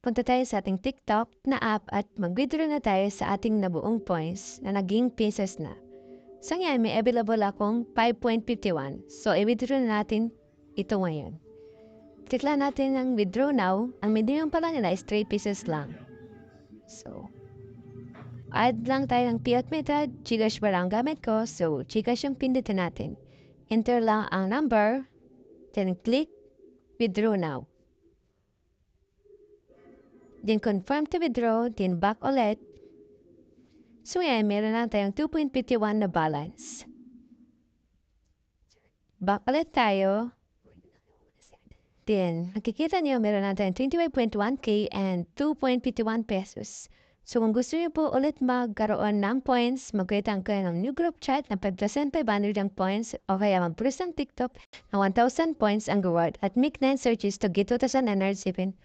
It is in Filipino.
punta tayo sa ating TikTok na app at mag-withdraw na tayo sa ating nabuong points na naging pesos na. So ngayon, may available akong 5.51. So, i-withdraw na natin ito ngayon. Tikla natin ang withdraw now. Ang minimum pa lang nila is 3 pesos lang. So, add lang tayo ng fiat method. Gcash ba lang gamit ko? So, Gcash yung pindutin natin. Enter lang ang number. Then, click withdraw now. Then, confirm to withdraw. Then, back ulit. So, yan. Meron lang tayong 2.51 na balance. Back ulit tayo. Then, nakikita niyo meron lang tayong 25.1k and 2.51 pesos. So, kung gusto niyo po ulit magkaroon ng points, mag-create kayo ng new group chat na 5,500 ang points o kaya mag-post ng TikTok na 1,000 points ang reward at make 9 searches to get 2,907